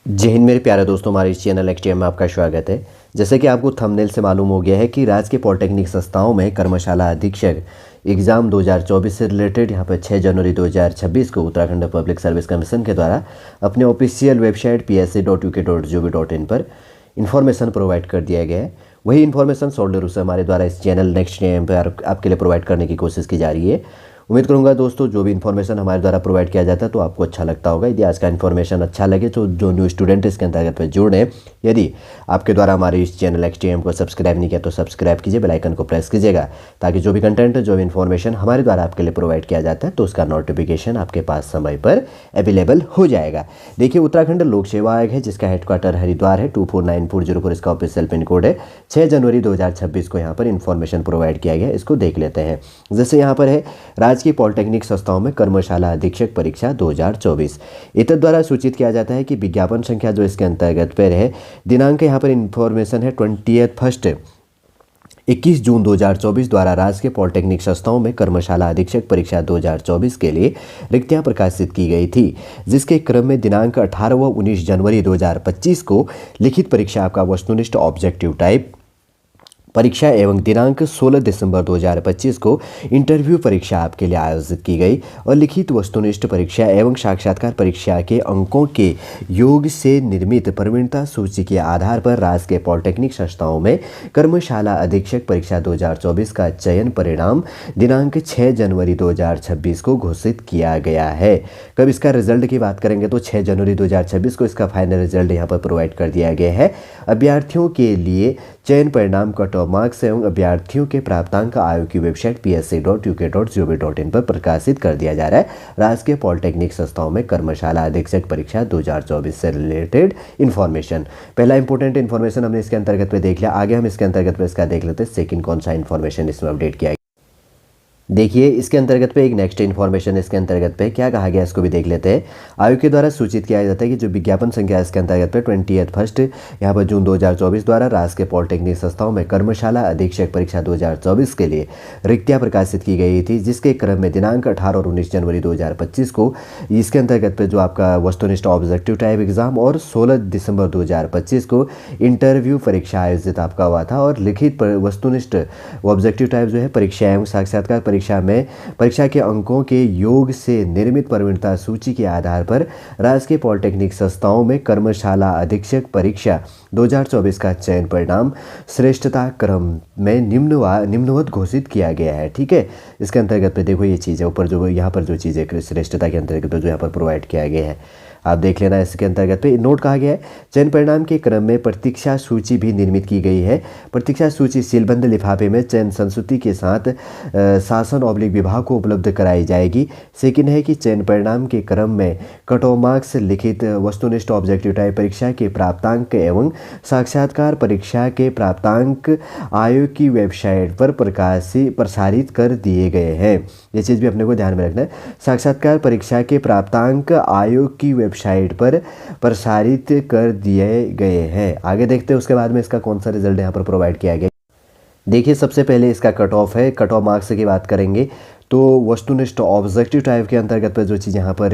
जय हिंद मेरे प्यारे दोस्तों, हमारे इस चैनल एक्सटीएम में आपका स्वागत है। जैसे कि आपको थंबनेल से मालूम हो गया है कि राजकीय पॉलिटेक्निक संस्थाओं में कर्मशाला अधीक्षक एग्ज़ाम 2024 से रिलेटेड यहाँ पर 6 जनवरी 2026 को उत्तराखंड पब्लिक सर्विस कमीशन के द्वारा अपने ऑफिशियल वेबसाइट psc.uk.gov.in पर इन्फॉर्मेशन प्रोवाइड कर दिया गया है। वही इन्फॉर्मेशन सोल्डर रूप से हमारे द्वारा इस चैनल नेक्स्ट टाइम पर आपके लिए प्रोवाइड करने की कोशिश की जा रही है। उम्मीद करूंगा दोस्तों जो भी इन्फॉर्मेशन हमारे द्वारा प्रोवाइड किया जाता है तो आपको अच्छा लगता होगा। यदि आज का इन्फॉर्मेशन अच्छा लगे तो जो न्यू स्टूडेंट इसके अंतर्गत में जुड़े, यदि आपके द्वारा हमारे इस चैनल एक्सटीएम को सब्सक्राइब नहीं किया तो सब्सक्राइब कीजिए, बेल आइकन को प्रेस कीजिएगा ताकि जो भी कंटेंट जो भी इन्फॉर्मेशन हमारे द्वारा आपके लिए प्रोवाइड किया जाता है तो उसका नोटिफिकेशन आपके पास समय पर अवेलेबल हो जाएगा। देखिए, उत्तराखंड लोक सेवा आयोग है जिसका हेडक्वार्टर हरिद्वार है। 249404 इसका ऑफिशियल पिन कोड है। 6 जनवरी 2026 को यहाँ पर इन्फॉर्मेशन प्रोवाइड किया गया है। इसको देख लेते हैं। जैसे यहाँ पर है राजकीय पॉलिटेक्निक संस्थाओं में कर्मशाला अधीक्षक परीक्षा 2024 इतर द्वारा सूचित किया जाता है कि विज्ञापन संख्या जो इसके अंतर्गत पर है, दिनांक यहाँ पर इन्फॉर्मेशन है 21 जून 2024 द्वारा राजकीय पॉलिटेक्निक संस्थाओं में कर्मशाला अधीक्षक परीक्षा 2024 के लिए रिक्तियां प्रकाशित की गई थी, जिसके क्रम में दिनांक 18 व 19 जनवरी 2025 को लिखित परीक्षा आपका वस्तुनिष्ठ ऑब्जेक्टिव टाइप परीक्षा एवं दिनांक 16 दिसंबर 2025 को इंटरव्यू परीक्षा आपके लिए आयोजित की गई और लिखित वस्तुनिष्ठ परीक्षा एवं साक्षात्कार परीक्षा के अंकों के योग से निर्मित प्रवीणता सूची के आधार पर राजकीय पॉलिटेक्निक संस्थाओं में कर्मशाला अधीक्षक परीक्षा 2024 का चयन परिणाम दिनांक 6 जनवरी 2026 को घोषित किया गया है। कब इसका रिजल्ट की बात करेंगे तो 6 जनवरी 2026 को इसका फाइनल रिजल्ट यहाँ पर प्रोवाइड कर दिया गया है। अभ्यर्थियों के लिए चयन परिणाम कट ऑफ मार्क्स एवं अभ्यर्थियों के प्राप्तांक आयोग की वेबसाइट psc.uk.gov.in पर प्रकाशित कर दिया जा रहा है। राजकीय पॉलिटेक्निक संस्थाओं में कर्मशाला अधीक्षक परीक्षा 2024 से रिलेटेड इन्फॉर्मेशन, पहला इंपॉर्टेंट इन्फॉर्मेशन हमने इसके अंतर्गत में देख लिया। आगे हम इसके अंतर्गत में इसका देख लेते हैं सेकंड कौन सा इन्फॉर्मेशन इसमें अपडेट किया। देखिए, इसके अंतर्गत पे एक नेक्स्ट इन्फॉर्मेशन इसके अंतर्गत पे क्या कहा गया इसको भी देख लेते हैं। आयोग के द्वारा सूचित किया जाता है कि जो विज्ञापन संख्या इसके अंतर्गत पे 21 यहाँ पर जून 2024 द्वारा राजकीय पॉलिटेक्निक संस्थाओं में कर्मशाला अधीक्षक परीक्षा 2024 के लिए रिक्तियां प्रकाशित की गई थी, जिसके क्रम में दिनांक 18 और 19 जनवरी 2025 को इसके अंतर्गत पे जो आपका वस्तुनिष्ठ ऑब्जेक्टिव टाइप एग्जाम और 16 दिसंबर 2025 को इंटरव्यू परीक्षा आयोजित आपका हुआ था और लिखित वस्तुनिष्ठ ऑब्जेक्टिव टाइप जो है परीक्षा एवं साक्षात्कार परीक्षा में परीक्षा के अंकों के योग से निर्मित प्रवीणता सूची के आधार पर राजकीय पॉलिटेक्निक संस्थाओं में कर्मशाला अधीक्षक परीक्षा 2024 का चयन परिणाम श्रेष्ठता क्रम में निम्नवत घोषित किया गया है। ठीक है, इसके अंतर्गत पे देखो ये चीज़ है ऊपर जो यहाँ पर जो चीज़ें श्रेष्ठता के अंतर्गत जो यहाँ पर प्रोवाइड किया गया है आप देख लेना। इसके अंतर्गत पे नोट कहा गया है चयन परिणाम के क्रम में प्रतीक्षा सूची भी निर्मित की गई है। प्रतीक्षा सूची सीलबंद लिफाफे में चयन संस्तुति के साथ शासन ऑब्लिक विभाग को उपलब्ध कराई जाएगी। सेकंड है कि चयन परिणाम के क्रम में कट ऑफ मार्क्स लिखित वस्तुनिष्ठ ऑब्जेक्टिव टाइप परीक्षा के प्राप्तांक एवं साक्षात्कार परीक्षा के प्राप्तांक आयोग की वेबसाइट पर प्रसारित कर दिए गए हैं। ये चीज़ भी अपने को ध्यान में रखना है। साक्षात्कार परीक्षा के प्राप्तांक आयोग की वेबसाइट पर प्रसारित कर दिए गए हैं। आगे देखते हैं उसके बाद में इसका कौन सा रिजल्ट यहाँ पर प्रोवाइड किया गया। देखिए, सबसे पहले इसका कट ऑफ है। कट ऑफ मार्क्स की बात करेंगे तो वस्तुनिष्ठ ऑब्जेक्टिव टाइप के अंतर्गत पर जो चीज़ यहाँ पर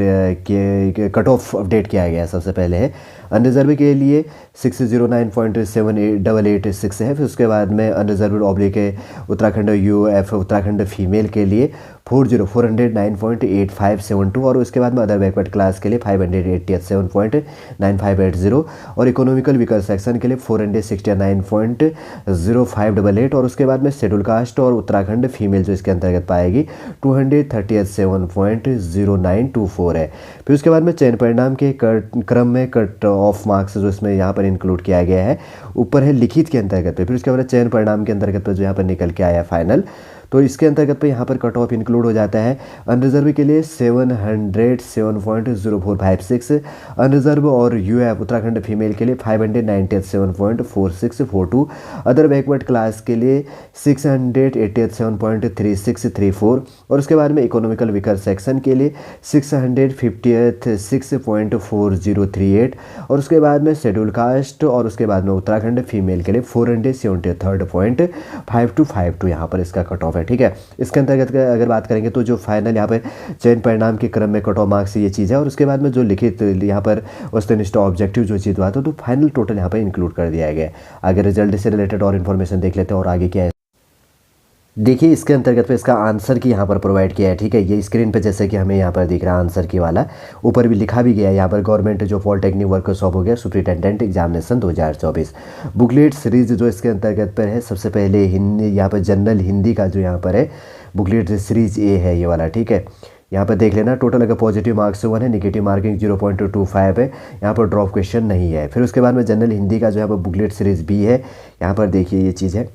कट ऑफ अपडेट किया गया है सबसे पहले है अनरिजर्व के लिए 609.7886 है। फिर उसके बाद में unreserved oblique Uttarakhand UF Uttarakhand female के लिए 409.8572 और उसके बाद में अदर बैकवर्ड क्लास के लिए 587.9580 और इकोनॉमिकल वीकर सेक्शन के लिए 469.0588 और उसके बाद में शेड्यूल कास्ट और उत्तराखंड फीमेल जो इसके अंतर्गत पाएगी 237.0924 है। फिर उसके बाद में चयन परिणाम के क्रम में कट ऑफ मार्क्स जो इसमें यहाँ पर इंक्लूड किया गया है ऊपर है लिखित के अंतर्गत पे। फिर उसके बाद चयन परिणाम के अंतर्गत पे जो यहाँ पर निकल के आया फाइनल, तो इसके अंतर्गत पे यहाँ पर कट ऑफ इंक्लूड हो जाता है। अनरिजर्व के लिए 707.0456, अनरिजर्व और यूएफ उत्तराखंड फीमेल के लिए 597.4642, अदर बैकवर्ड क्लास के लिए 687.3634 और उसके बाद में इकोनॉमिकल वीकर सेक्शन के लिए 656.4038 और उसके बाद में शेड्यूल कास्ट और उसके बाद में उत्तराखंड फीमेल के लिए 473.5252 यहाँ पर इसका कट ऑफ है, ठीक है। इसके अंतर्गत अगर बात करेंगे तो जो फाइनल यहाँ पे चयन परिणाम के क्रम में कट ऑफ मार्क्स ये चीज़ है, और उसके बाद में जो लिखित यहाँ पर वस्तुनिष्ठ ऑब्जेक्टिव जो चीज़ हुआ तो फाइनल टोटल यहाँ पर इंक्लूड कर दिया गया है। आगे रिजल्ट से रिलेटेड और इन्फॉर्मेशन देख लेते हैं और आगे क्या है। देखिए इसके अंतर्गत पे इसका आंसर की यहाँ पर प्रोवाइड किया है, ठीक है। ये स्क्रीन पे जैसे कि हमें यहाँ पर दिख रहा है आंसर की वाला, ऊपर भी लिखा भी गया है यहाँ पर गवर्नमेंट जो पॉलिटेक्निक वर्कशॉप हो गया सुपरिटेंडेंट एग्जामिनेशन 2024 बुकलेट सीरीज जो इसके अंतर्गत पर है। सबसे पहले हिंदी यहाँ पर जनरल हिंदी का जो यहाँ पर है बुकलेट सीरीज ए है ये वाला, ठीक है। यहाँ पर देख लेना टोटल अगर पॉजिटिव मार्क्स 1 है, नेगेटिव मार्किंग 0.25 है, यहाँ पर ड्रॉप क्वेश्चन नहीं है। फिर उसके बाद में जनरल हिंदी का जो यहाँ पर बुकलेट सीरीज बी है, यहाँ पर देखिए ये चीज़ है,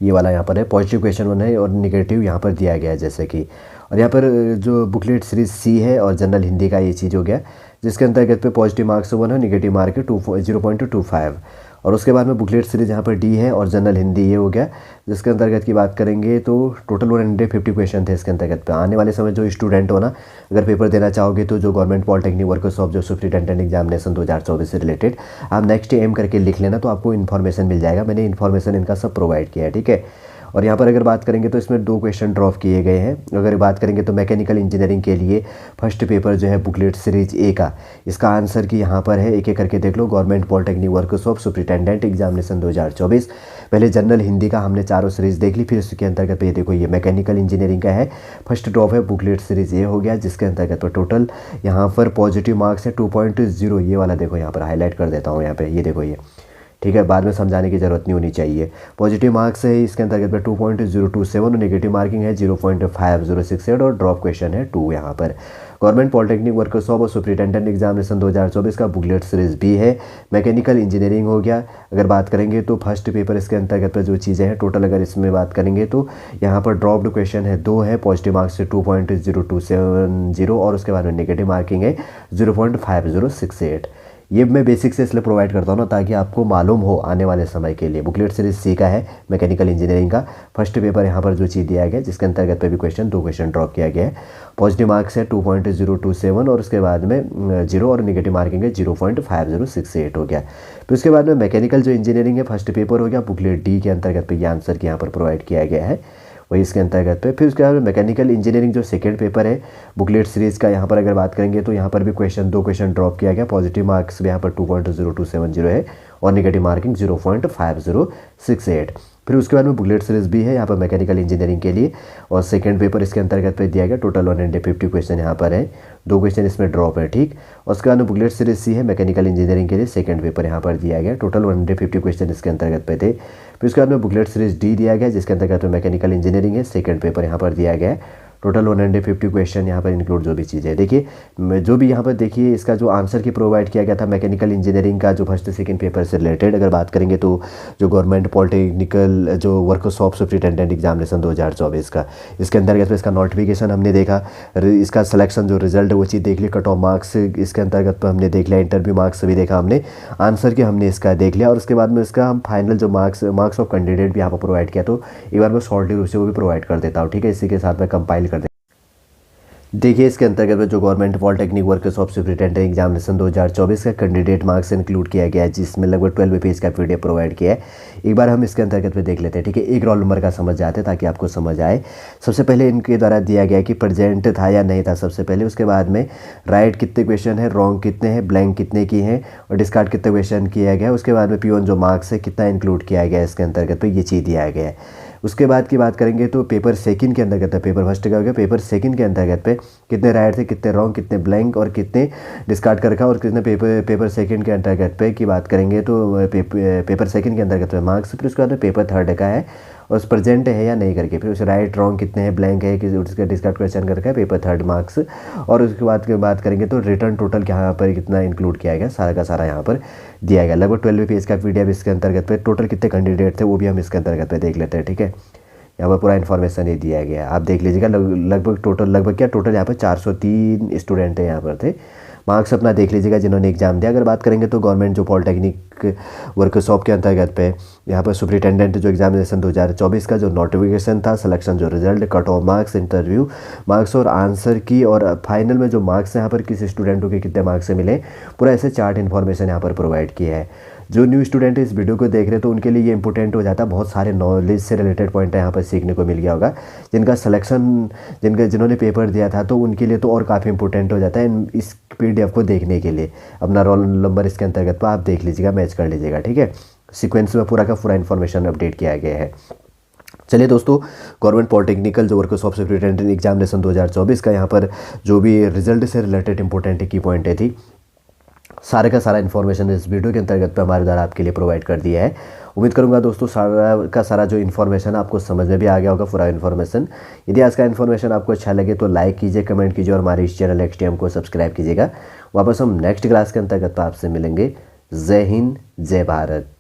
ये वाला यहाँ पर है पॉजिटिव क्वेश्चन 1 है और नेगेटिव यहाँ पर दिया गया है जैसे कि। और यहाँ पर जो बुकलेट सीरीज सी है और जनरल हिंदी का ये चीज़ हो गया, जिसके अंतर्गत पे पॉजिटिव मार्क्स 1 है, नेगेटिव मार्क है 0.25। और उसके बाद में बुकलेट सीरीज यहाँ पर डी है और जनरल हिंदी ये हो गया, जिसके अंतर्गत की बात करेंगे तो टोटल 150 क्वेश्चन थे इसके अंतर्गत पे। आने वाले समय जो स्टूडेंट हो ना, अगर पेपर देना चाहोगे तो जो गवर्नमेंट पॉलिटेक्निक वर्कशॉप जो सुपरिटेंडेंट एग्जामिनेशन 2024 से रिलेटेड आप नेक्स्ट एम करके लिख लेना, तो आपको इन्फॉर्मेशन मिल जाएगा। मैंने इन्फॉर्मेशन इनका सब प्रोवाइड किया है, ठीक है। और यहाँ पर अगर बात करेंगे तो इसमें 2 क्वेश्चन ड्रॉप किए गए हैं। अगर बात करेंगे तो मैकेनिकल इंजीनियरिंग के लिए फर्स्ट पेपर जो है बुकलेट सीरीज ए का, इसका आंसर की यहाँ पर है, एक एक करके देख लो। Government polytechnic workshop superintendent examination 2024, पहले जनरल हिंदी का हमने चारों सीरीज देख ली। फिर उसके अंतर्गत ये देखो ये मैकेनिकल इंजीनियरिंग का है, फर्स्ट ड्रॉप है बुकलेट सीरीज ए हो गया, जिसके अंतर्गत पर टोटल यहाँ पर पॉजिटिव मार्क्स है 2.0। ये वाला देखो यहाँ पर हाईलाइट कर देता हूँ यहाँ पे, ये देखो ये, ठीक है। बाद में समझाने की ज़रूरत नहीं होनी चाहिए। पॉजिटिव मार्क्स है इसके अंतर्गत में 2.027 और नेगेटिव मार्किंग है 0.5068 और ड्रॉप क्वेश्चन है 2 यहाँ पर। गवर्नमेंट पॉलिटेक्निक वर्कशॉप और सुपरिटेंडेंट एग्जामिनेशन 2024 का बुकलेट सीरीज बी है, मैकेनिकल इंजीनियरिंग हो गया। अगर बात करेंगे तो फर्स्ट पेपर इसके अंतर्गत पर जो चीज़ें हैं टोटल अगर इसमें बात करेंगे तो यहाँ पर ड्रॉप्ड क्वेश्चन है 2 है, पॉजिटिव मार्क्स से 2.0270 और उसके बाद में नेगेटिव मार्किंग है 0.5068। ये मैं बेसिक से इसलिए प्रोवाइड करता हूँ ना, ताकि आपको मालूम हो आने वाले समय के लिए। बुकलेट सीरीज सी का है मैकेनिकल इंजीनियरिंग का, फर्स्ट पेपर यहाँ पर जो चीज़ दिया गया जिसके अंतर्गत पे भी 2 क्वेश्चन ड्रॉप किया गया है। पॉजिटिव मार्क्स है 2.027 और उसके बाद में 0 और नेगेटिव मार्किंग है 0.5068 हो गया। फिर उसके बाद में मैकेनिकल जो इंजीनियरिंग है फर्स्ट पेपर हो गया, बुकलेट डी के अंतर्गत पे ये आंसर की यहाँ पर प्रोवाइड किया गया है वही इसके अंतर्गत पे। फिर उसके बाद मैकेनिकल इंजीनियरिंग जो सेकंड पेपर है बुकलेट सीरीज़ का, यहाँ पर अगर बात करेंगे तो यहाँ पर भी 2 क्वेश्चन ड्रॉप किया गया। पॉजिटिव मार्क्स भी यहाँ पर 2.0270 है और नेगेटिव मार्किंग 0.5068। फिर उसके बाद में बुकलेट सीरीज भी है यहाँ पर मैकेनिकल इंजीनियरिंग के लिए और सेकंड पेपर इसके अंतर्गत पे दिया गया। टोटल 150 क्वेश्चन यहाँ पर है, 2 क्वेश्चन इसमें ड्रॉप है, ठीक। और उसके बाद में बुकलेट सीरीज सी है मैकेनिकल इंजीनियरिंग के लिए, सेकंड पेपर यहाँ पर दिया गया। टोटल 150 क्वेश्चन इसके अंतर्गत पे थे। फिर उसके बाद में बुकलेट सीरीज डी दिया गया, जिसके अंतर्गत में मैकेनिकल इंजीनियरिंग है, सेकंड पेपर यहाँ पर दिया गया है। टोटल 150 क्वेश्चन यहाँ पर इंक्लूड जो भी चीज़ें देखिए, जो भी यहाँ पर देखिए इसका जो आंसर की प्रोवाइड किया गया था मैकेनिकल इंजीनियरिंग का जो फर्स्ट सेकंड पेपर से रिलेटेड अगर बात करेंगे तो जो गवर्नमेंट पॉलिटेक्निकल जो वर्कशॉप सुपरिटेंडेंट एग्जामिनेशन 2024 का, इसके अंतर्गत इसका नोटिफिकेशन हमने देखा, इसका सिलेक्शन जो रिजल्ट है वो चीज़ देख ली, कट ऑफ मार्क्स इसके अंतर्गत पर हमने देख लिया, इंटरव्यू मार्क्स भी देखा हमने, आंसर की हमने इसका देख लिया। और उसके बाद में इसका हम फाइनल जो मार्क्स ऑफ कैंडिडेट भी यहाँ पर प्रोवाइड किया, तो एक बार मैं शॉर्टली रूप से वो भी प्रोवाइड कर देता हूँ, ठीक है। इसी के साथ मैं कंपाइल कर देखिए इसके अंतर्गत में जो government polytechnic workshop superintendent examination 2024 का कैंडिडेट मार्क्स इंक्लूड किया गया है, जिसमें लगभग 12 पेज का पीडीएफ प्रोवाइड किया है। एक बार हम इसके अंतर्गत में देख लेते हैं, ठीक है। एक रोल नंबर का समझ जाते हैं ताकि आपको समझ आए। सबसे पहले इनके द्वारा दिया गया कि प्रेजेंट था या नहीं था सबसे पहले, उसके बाद में राइट कितने क्वेश्चन है, रॉन्ग कितने हैं, ब्लैंक कितने की हैं और डिस्कार्ड कितने क्वेश्चन किया गया। उसके बाद में P1 जो मार्क्स है कितना इंक्लूड किया गया इसके अंतर्गत पे, ये चीज़ दिया गया है। उसके बाद की बात करेंगे तो पेपर सेकंड के अंतर्गत है, पेपर फर्स्ट का हो गया, पेपर सेकंड के अंतर्गत पे कितने राइट थे, कितने रॉन्ग, कितने ब्लैंक और कितने डिस्कार्ड कर रखा और कितने पेपर सेकंड के अंतर्गत पे की बात करेंगे तो पेपर सेकंड के अंतर्गत में मार्क्स। फिर उसके बाद में पेपर थर्ड का है और उस प्रेजेंट है या नहीं करके, फिर उसे राइट रॉन्ग कितने हैं, ब्लैंक है कि उसका डिस्कार्ड क्वेश्चन करके पेपर थर्ड मार्क्स। और उसके बाद की बात करेंगे तो रिटर्न टोटल यहाँ पर कितना इंक्लूड किया गया, सारा का सारा यहाँ पर दिया गया। लगभग 12 पेज का पीडीएफ इसके अंतर्गत पे, टोटल कितने कैंडिडेट थे वो भी हम इसके अंतर्गत पे देख लेते हैं, ठीक है। यहाँ पर पूरा इन्फॉर्मेशन ये दिया गया है, आप देख लीजिएगा। लगभग टोटल यहाँ पर 403 स्टूडेंट है यहाँ पर थे। मार्क्स अपना देख लीजिएगा जिन्होंने एग्जाम दिया। अगर बात करेंगे तो गवर्नमेंट जो पॉलिटेक्निक वर्कशॉप के अंतर्गत पे यहाँ पर सुपरिटेंडेंट जो एग्जामिनेशन 2024 का जो नोटिफिकेशन था, सिलेक्शन जो result, cut off marks, interview marks और आंसर की, और फाइनल में जो मार्क्स यहाँ पर किस स्टूडेंटों के कितने मार्क्स से मिले, पूरा ऐसे चार्ट इन्फॉर्मेशन यहाँ पर प्रोवाइड किया है। जो न्यू स्टूडेंट इस वीडियो को देख रहे हैं तो उनके लिए ये इंपॉर्टेंट हो जाता है, बहुत सारे नॉलेज से रिलेटेड पॉइंट यहाँ पर सीखने को मिल गया होगा। जिनका सिलेक्शन जिन्होंने पेपर दिया था तो उनके लिए तो और काफ़ी इंपॉर्टेंट हो जाता है इस PDF को देखने के लिए। अपना रोल नंबर इसके अंतर्गत पर आप देख लीजिएगा, मैच कर लीजिएगा, ठीक है। सीक्वेंस में पूरा का पूरा इन्फॉर्मेशन अपडेट किया गया है। चलिए दोस्तों, गवर्नमेंट पॉलिटेक्निकल जो वर्कर्स ऑफ सुपरिटेंडेंट एग्जामिनेशन 2024 का यहाँ पर जो भी रिजल्ट से रिलेटेड इंपॉर्टेंट की पॉइंटें थी, सारे का सारा इन्फॉर्मेशन इस वीडियो के अंतर्गत पे हमारे द्वारा आपके लिए प्रोवाइड कर दिया है। उम्मीद करूंगा दोस्तों सारा का सारा जो इन्फॉर्मेशन आपको समझ में भी आ गया होगा, पूरा इन्फॉर्मेशन। यदि आज का इन्फॉर्मेशन आपको अच्छा लगे तो लाइक कीजिए, कमेंट कीजिए और हमारे इस चैनल XTM को सब्सक्राइब कीजिएगा। वापस हम नेक्स्ट क्लास के अंतर्गत आपसे मिलेंगे। जय हिंद, जय भारत।